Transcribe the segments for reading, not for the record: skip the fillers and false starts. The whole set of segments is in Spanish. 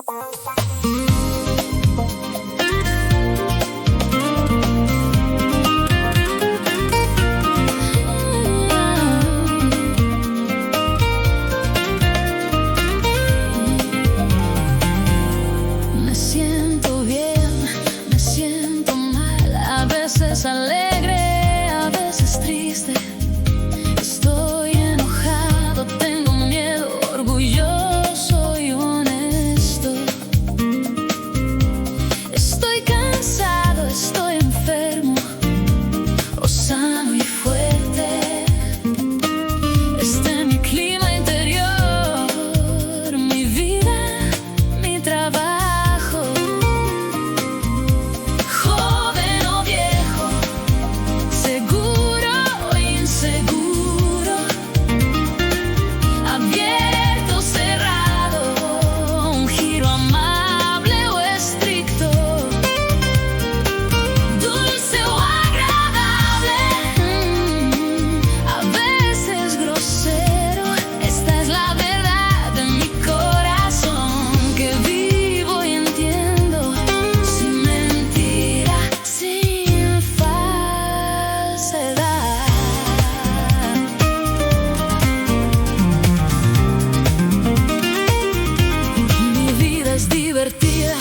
Me siento bien, me siento mal, a veces alegre, a veces triste. Estoy enojado, tengo miedo, orgulloso y honesto. Estoy cansado, estoy enfermo, o sano y fuerte. Este es mi clima interior, mi vida, mi trabajo. Joven o viejo, seguro o inseguro, abierto o cerrado, un giro amable o estricto, dulce o agradable, a veces grosero. Esta es la verdad de mi corazón, que vivo y entiendo, sin mentira, sin falsedad. Mi vida es divertida,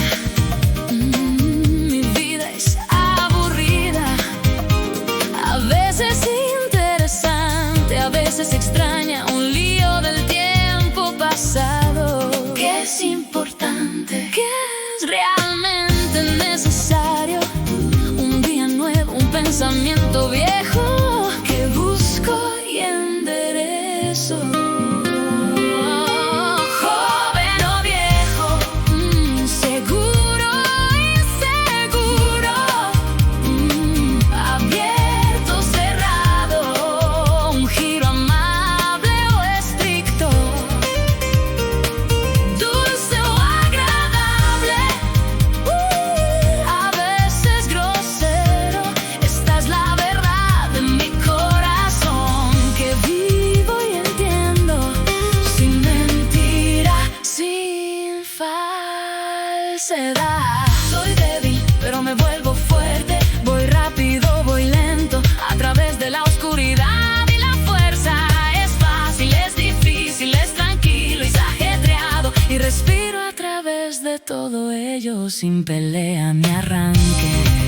mi vida es aburrida, a veces interesante, a veces extraña, un lío del tiempo pasado. ¿Qué es importante? ¿Qué es realmente necesario? Un día nuevo, un pensamiento viejo que busco y enderezo. Joven o viejo, seguro o inseguro, abierto o cerrado, un giro amable o estricto, dulce o agradable, a veces grosero. Esta es la verdad de mi corazón, que vivo y entiendo, sin mentira, sin falsedad. Soy débil, pero me vuelvo fuerte. Voy rápido, voy lento, a través de la oscuridad y la fuerza. Es fácil, es difícil, es tranquilo y es ajetreado, y respiro a través de todo ello, sin pelea ni arranque.